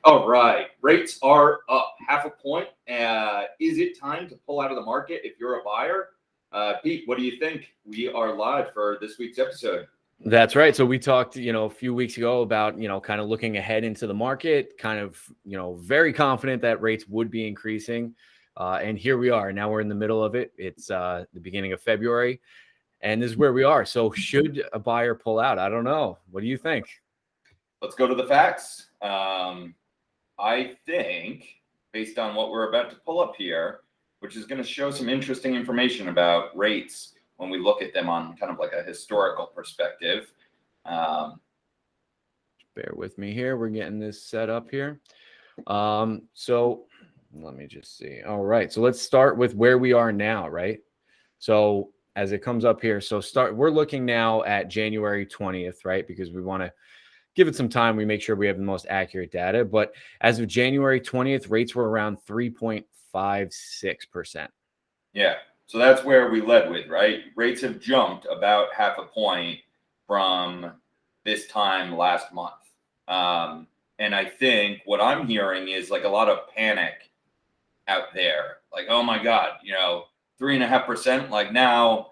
All right. Rates are up half a point. Is it time to pull out of the market if you're a buyer? Pete, what do you think? We are live for this week's episode. That's right. So we talked, a few weeks ago about, kind of looking ahead into the market, kind of, very confident that rates would be increasing. And here we are. Now we're in the middle of it. It's the beginning of February, and this is where we are. So should a buyer pull out? I don't know. What do you think? Let's go to the facts. I think, based on what we're about to pull up here, which is going to show some interesting information about rates when we look at them on kind of like a historical perspective. Bear with me here. We're getting this set up here. So let me just see. All right. So let's start with where we are now, right? So as it comes up here, we're looking now at January 20th, right? Because we want to give it some time. We make sure we have the most accurate data. But as of January 20th, rates were around 3.56%. Yeah. So that's where we led with, right? Rates have jumped about half a point from this time last month. And I think what I'm hearing is like a lot of panic out there. Like, oh my God, 3.5%. Like now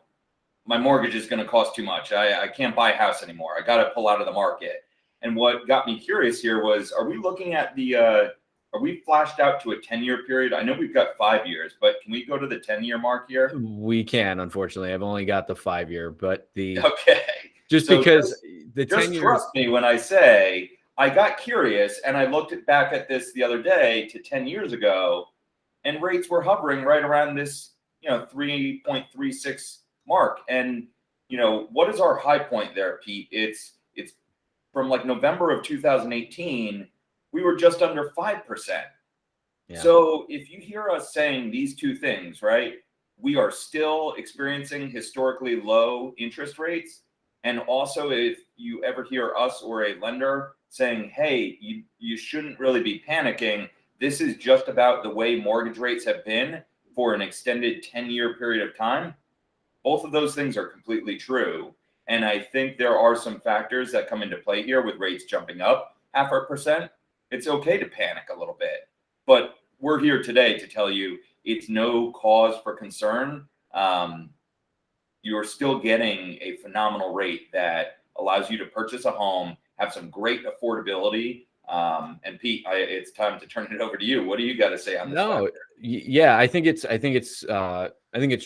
my mortgage is going to cost too much. I can't buy a house anymore. I got to pull out of the market. And what got me curious here was, are we looking at are we flashed out to a 10-year period? I know we've got 5 years, but can we go to the 10-year mark here? We can, unfortunately. I've only got the 5-year, but okay. Just so because the 10 just years. Trust me when I say I got curious and I looked back at this the other day to 10 years ago, and rates were hovering right around this, 3.36 mark. And, what is our high point there, Pete? It's from like November of 2018, we were just under 5%. Yeah. So if you hear us saying these two things, right, we are still experiencing historically low interest rates. And also if you ever hear us or a lender saying, hey, you shouldn't really be panicking, this is just about the way mortgage rates have been for an extended 10-year period of time. Both of those things are completely true. And I think there are some factors that come into play here with rates jumping up 0.5%. It's okay to panic a little bit, but we're here today to tell you it's no cause for concern. You're still getting a phenomenal rate that allows you to purchase a home, have some great affordability. And Pete, it's time to turn it over to you. What do you got to say on this? No, yeah, I think it's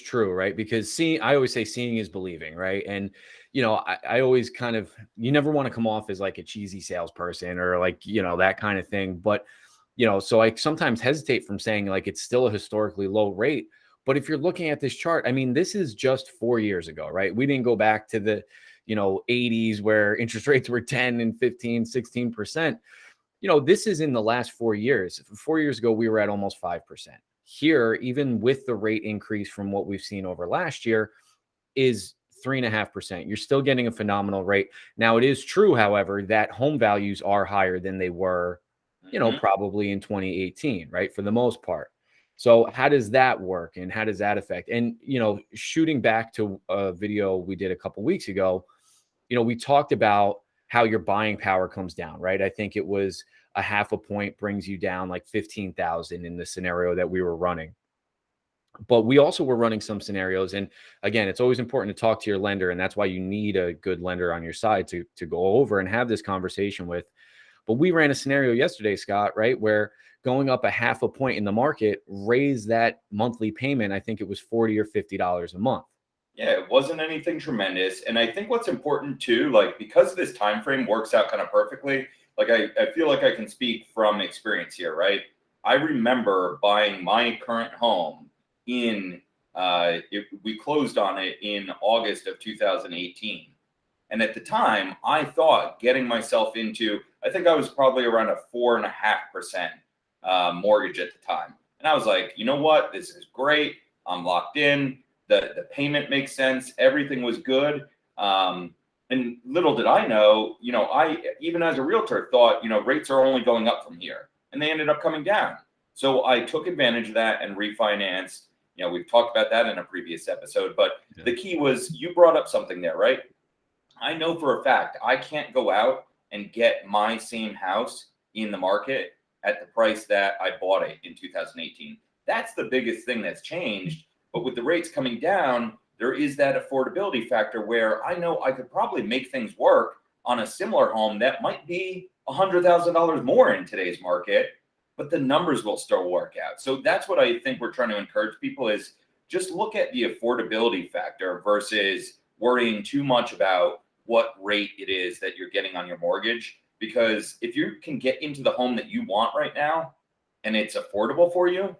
true, right? Because I always say seeing is believing, right? And I always kind of, you never want to come off as like a cheesy salesperson or like, that kind of thing. But, so I sometimes hesitate from saying like it's still a historically low rate. But if you're looking at this chart, I mean, this is just 4 years ago, right? We didn't go back to the, 80s where interest rates were 10 and 15, 16%. This is in the last 4 years. 4 years ago, we were at almost 5%. Here, even with the rate increase from what we've seen over last year, is 3.5%. You're still getting a phenomenal rate. Now, it is true, however, that home values are higher than they were, probably in 2018, right? For the most part. So how does that work and how does that affect? And, shooting back to a video we did a couple weeks ago, we talked about how your buying power comes down, right? I think it was a 0.5 point brings you down like 15,000 in the scenario that we were running. But we also were running some scenarios. And again, it's always important to talk to your lender. And that's why you need a good lender on your side to go over and have this conversation with. But we ran a scenario yesterday, Scott, right, where going up a 0.5 point in the market raised that monthly payment. I think it was $40 or $50 a month. Yeah, it wasn't anything tremendous. And I think what's important too, like because this time frame works out kind of perfectly, like I feel like I can speak from experience here, right? I remember buying my current home we closed on it in August of 2018. And at the time, I thought getting myself into, I think I was probably around a 4.5% mortgage at the time. And I was like, you know what? This is great. I'm locked in. The payment makes sense. Everything was good. And little did I know, I, even as a realtor, thought, rates are only going up from here. And they ended up coming down. So I took advantage of that and refinanced. We've talked about that in a previous episode. But the key was, you brought up something there, right? I know for a fact I can't go out and get my same house in the market at the price that I bought it in 2018. That's the biggest thing that's changed. But with the rates coming down, there is that affordability factor where I know I could probably make things work on a similar home that might be $100,000 more in today's market, but the numbers will still work out. So that's what I think we're trying to encourage people is just look at the affordability factor versus worrying too much about what rate it is that you're getting on your mortgage. Because if you can get into the home that you want right now and it's affordable for you,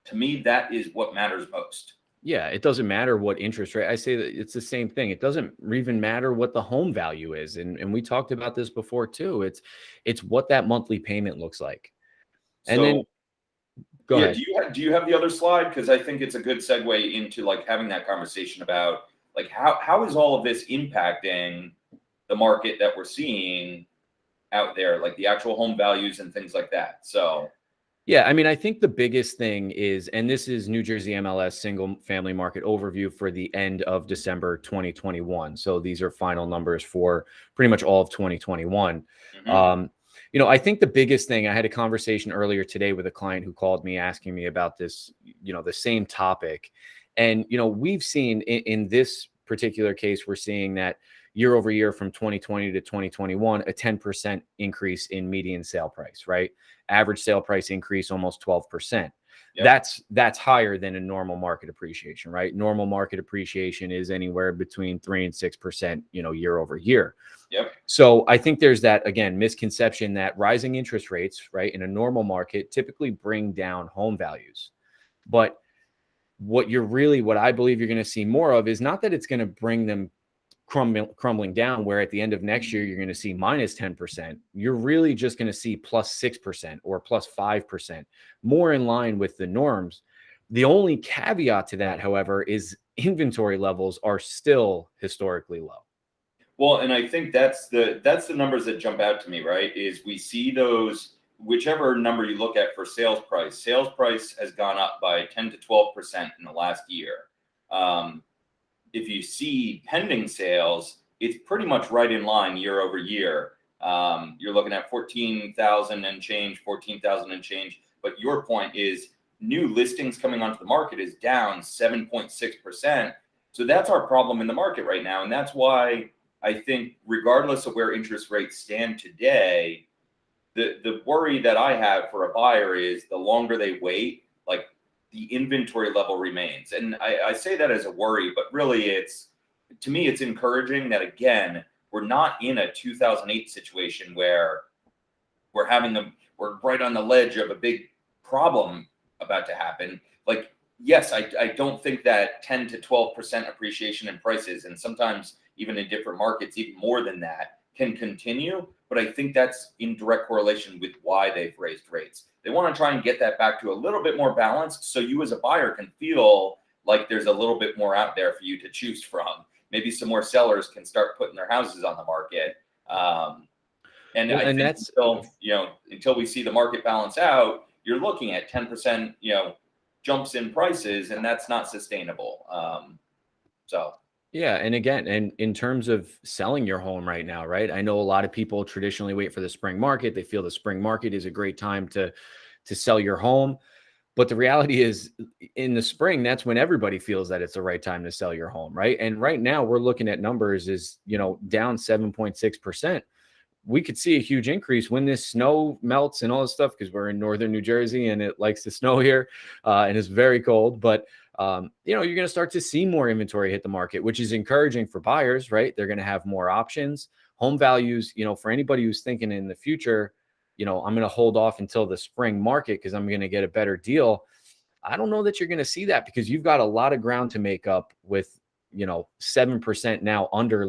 to me, that is what matters most. Yeah, it doesn't matter what interest rate. I say that it's the same thing. It doesn't even matter what the home value is. And we talked about this before too. It's what that monthly payment looks like. And then So go yeah, ahead. do you have the other slide? Because I think it's a good segue into like having that conversation about like how is all of this impacting the market that we're seeing out there, like the actual home values and things like that. So Yeah, I mean, I think the biggest thing is, and this is New Jersey MLS single family market overview for the end of December 2021. So these are final numbers for pretty much all of 2021. mhm. I think the biggest thing, I had a conversation earlier today with a client who called me asking me about this, the same topic. And, we've seen in this particular case, we're seeing that year over year from 2020 to 2021, a 10% increase in median sale price, right? Average sale price increase almost 12%. Yep, That's higher than a normal market appreciation, right? Normal market appreciation is anywhere between 3 and 6%, year over year. yep. So I think there's that, again, misconception that rising interest rates, right, in a normal market typically bring down home values. But what I believe you're going to see more of is not that it's going to bring them crumbling down, where at the end of next year you're going to see minus 10%. You're really just going to see plus 6% or plus 5%, more in line with the norms. The only caveat to that, however, is inventory levels are still historically low. Well, and I think that's the numbers that jump out to me, right? Is we see those whichever number you look at for sales price. Sales price has gone up by 10 to 12% in the last year. Um, if you see pending sales, it's pretty much right in line year over year. You're looking at 14,000 and change, 14,000 and change. But your point is new listings coming onto the market is down 7.6%. So that's our problem in the market right now. And that's why I think, regardless of where interest rates stand today, the worry that I have for a buyer is the longer they wait, like the inventory level remains. And I say that as a worry, but really to me, it's encouraging that, again, we're not in a 2008 situation where we're right on the ledge of a big problem about to happen. Like, yes, I don't think that 10 to 12% appreciation in prices, and sometimes even in different markets, even more than that, can continue. But I think that's in direct correlation with why they've raised rates. They want to try and get that back to a little bit more balanced so you as a buyer can feel like there's a little bit more out there for you to choose from. Maybe some more sellers can start putting their houses on the market. And Well, I and think that's until we see the market balance out, you're looking at 10%, jumps in prices, and that's not sustainable. So Yeah, and again, and in terms of selling your home right now, right? I know a lot of people traditionally wait for the spring market. They feel the spring market is a great time to sell your home. But the reality is, in the spring, that's when everybody feels that it's the right time to sell your home, right? And right now we're looking at numbers is, down 7.6%. We could see a huge increase when this snow melts and all this stuff, because we're in northern New Jersey and it likes to snow here, and it's very cold. But you're going to start to see more inventory hit the market, which is encouraging for buyers, right? They're going to have more options. Home values, for anybody who's thinking in the future, I'm going to hold off until the spring market because I'm going to get a better deal. I don't know that you're going to see that, because you've got a lot of ground to make up with, 7% now under.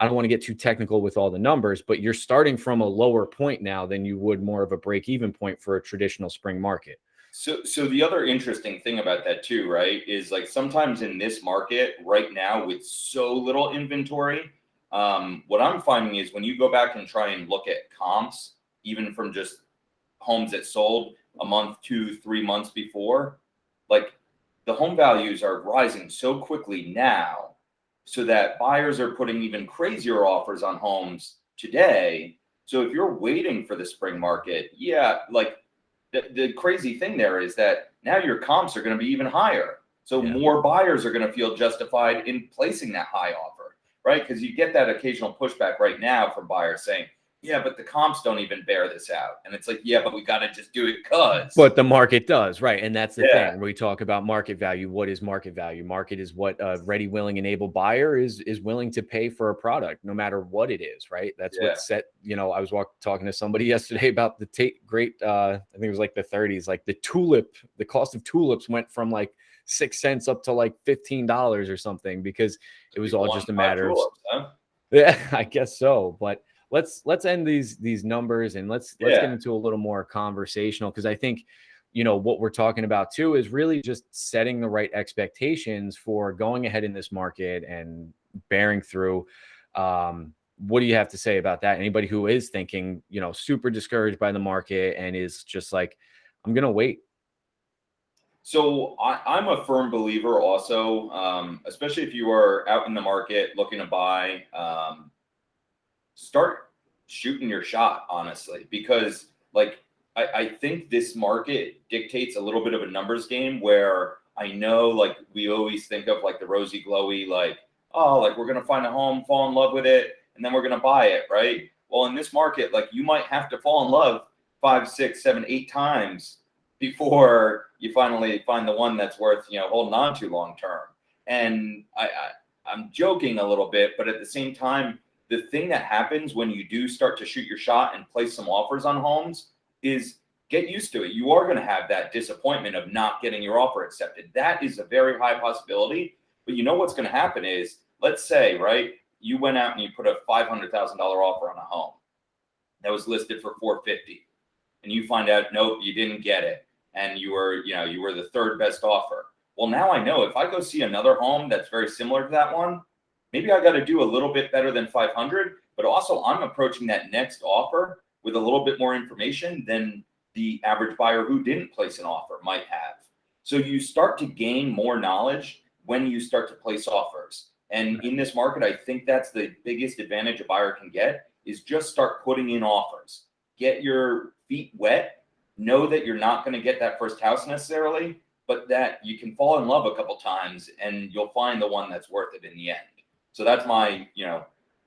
I don't want to get too technical with all the numbers, but you're starting from a lower point now than you would more of a break-even point for a traditional spring market. So the other interesting thing about that too, right, is like sometimes in this market right now with so little inventory, what I'm finding is when you go back and try and look at comps, even from just homes that sold a month, 2, 3 months before, like the home values are rising so quickly now, so that buyers are putting even crazier offers on homes today. So if you're waiting for the spring market, yeah, like the crazy thing there is that now your comps are going to be even higher. So Yeah. more buyers are going to feel justified in placing that high offer, right? Because you get that occasional pushback right now from buyers saying, yeah, but the comps don't even bear this out. And it's like, yeah, but we got to just do it because. But the market does, right? And that's the Yeah, thing. We talk about market value. What is market value? Market is what a ready, willing, and able buyer is willing to pay for a product, no matter what it is, right? That's yeah, what set. I was talking to somebody yesterday about the great. I think it was like the 30s. Like the cost of tulips went from like 6 cents up to like $15 or something because it was people all want just a to buy matter of. tulips, huh? Yeah, I guess so. But let's end these numbers and let's get Yeah. into a little more conversational because I think what we're talking about too is really just setting the right expectations for going ahead in this market and bearing through. What do you have to say about that? Anybody who is thinking, super discouraged by the market and is just like, I'm gonna wait. So I'm a firm believer also, especially if you are out in the market looking to buy, start shooting your shot, honestly, because like I think this market dictates a little bit of a numbers game where I know like we always think of like the rosy glowy, like, oh, like we're gonna find a home, fall in love with it, and then we're gonna buy it, right? Well, in this market, like you might have to fall in love 5, 6, 7, 8 times before you finally find the one that's worth, holding on to long term. And I'm joking a little bit, but at the same time, the thing that happens when you do start to shoot your shot and place some offers on homes is get used to it. You are going to have that disappointment of not getting your offer accepted. That is a very high possibility. But you know what's going to happen is, let's say, right, you went out and you put a $500,000 offer on a home that was listed for 450, and you find out, nope, you didn't get it, and you were the third best offer. Well, now I know if I go see another home that's very similar to that one, maybe I got to do a little bit better than 500, but also I'm approaching that next offer with a little bit more information than the average buyer who didn't place an offer might have. So you start to gain more knowledge when you start to place offers. And in this market, I think that's the biggest advantage a buyer can get is just start putting in offers. Get your feet wet. Know that you're not going to get that first house necessarily, but that you can fall in love a couple times and you'll find the one that's worth it in the end. So that's my,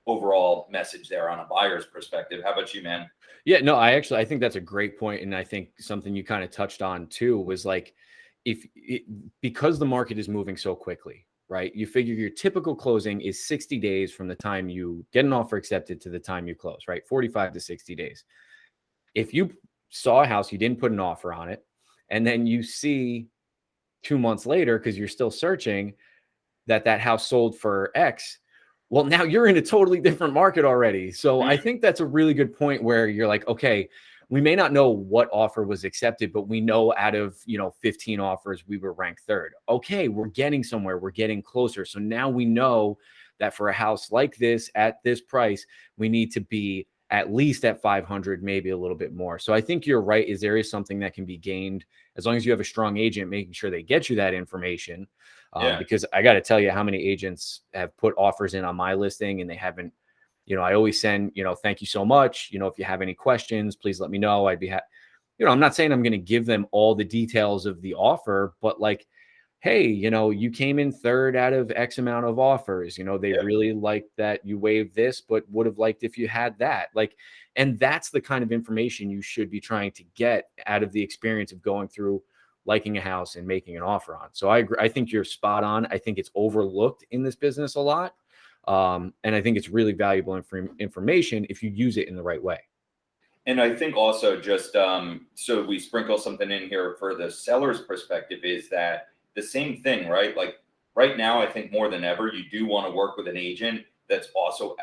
overall message there on a buyer's perspective. How about you, man? Yeah, no, I think that's a great point, and I think something you kind of touched on too was like, because the market is moving so quickly, right? You figure your typical closing is 60 days from the time you get an offer accepted to the time you close, right? 45 to 60 days. If you saw a house, you didn't put an offer on it, and then you see 2 months later because you're still searching that house sold for X. Well, now you're in a totally different market already. So I think that's a really good point where you're like, okay, we may not know what offer was accepted, but we know out of, 15 offers, we were ranked third. Okay, we're getting somewhere. We're getting closer. So now we know that for a house like this at this price, we need to be at least at 500, maybe a little bit more. So I think you're right. There is something that can be gained as long as you have a strong agent, making sure they get you that information. Yeah. Because I got to tell you how many agents have put offers in on my listing and they haven't, I always send, thank you so much. If you have any questions, please let me know. I'd be happy. I'm not saying I'm going to give them all the details of the offer, but like, hey, you came in third out of X amount of offers. They Yeah. really liked that you waived this, but would have liked if you had that. Like, and that's the kind of information you should be trying to get out of the experience of going through liking a house and making an offer on. So I agree. I think you're spot on. I think it's overlooked in this business a lot. And I think it's really valuable information if you use it in the right way. And I think also just so we sprinkle something in here for the seller's perspective is that the same thing, right? Like right now, I think more than ever, you do want to work with an agent that's also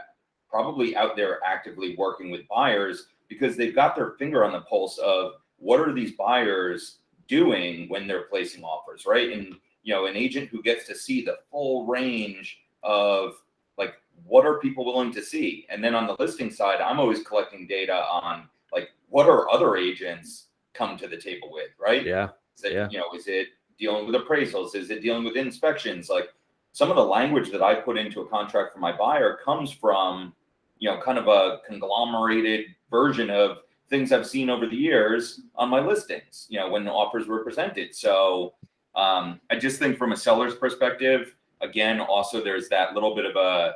probably out there actively working with buyers because they've got their finger on the pulse of what are these buyers doing when they're placing offers, right? And an agent who gets to see the full range of like what are people willing to see, and then on the listing side, I'm always collecting data on like what are other agents come to the table with, right? Yeah. Is it, Yeah. Is it dealing with appraisals? Is it dealing with inspections? Like some of the language that I put into a contract for my buyer comes from, kind of a conglomerated version of things I've seen over the years on my listings, when the offers were presented. So I just think from a seller's perspective, again, also there's that little bit of a,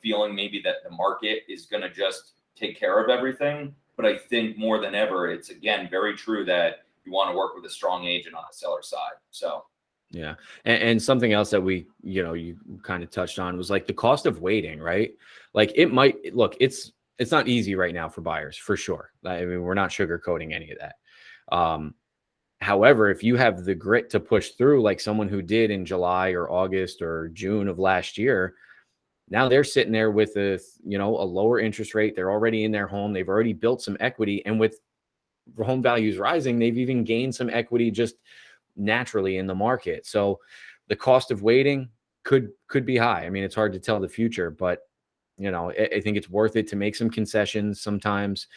feeling maybe that the market is going to just take care of everything. But I think more than ever, it's again, very true that you want to work with a strong agent on the seller side. So. Yeah. And something else that we, you kind of touched on was like the cost of waiting, right? Like it might look, it's not easy right now for buyers for sure. I mean, we're not sugarcoating any of that. However, if you have the grit to push through, like someone who did in July or August or June of last year, now they're sitting there with a lower interest rate. They're already in their home. They've already built some equity. And with home values rising, they've even gained some equity just naturally in the market. So the cost of waiting could be high. I mean, it's hard to tell the future, but I think it's worth it to make some concessions sometimes.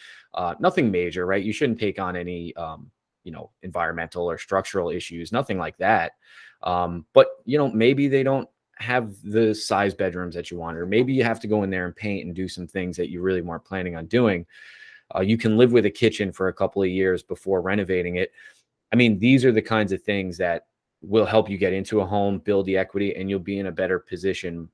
Nothing major, right? You shouldn't take on any environmental or structural issues, nothing like that. But maybe they don't have the size bedrooms that you want, or maybe you have to go in there and paint and do some things that you really weren't planning on doing. You can live with a kitchen for a couple of years before renovating it. I mean, these are the kinds of things that will help you get into a home, build the equity, and you'll be in a better position,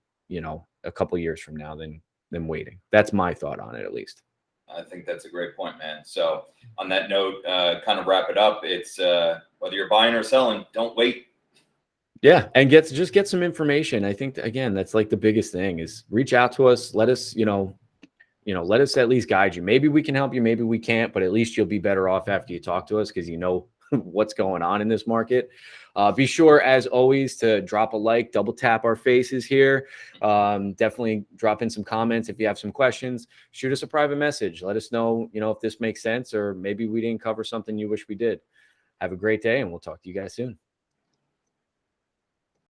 a couple of years from now than waiting. That's my thought on it, at least. I think that's a great point, man. So on that note, kind of wrap it up. It's whether you're buying or selling, don't wait. Yeah. And just get some information. I think again, that's like the biggest thing is reach out to us. Let us, let us at least guide you. Maybe we can help you. Maybe we can't, but at least you'll be better off after you talk to us because what's going on in this market. Be sure, as always, to drop a like, double tap our faces here. Definitely drop in some comments if you have some questions. Shoot us a private message. Let us know, if this makes sense or maybe we didn't cover something you wish we did. Have a great day, and we'll talk to you guys soon.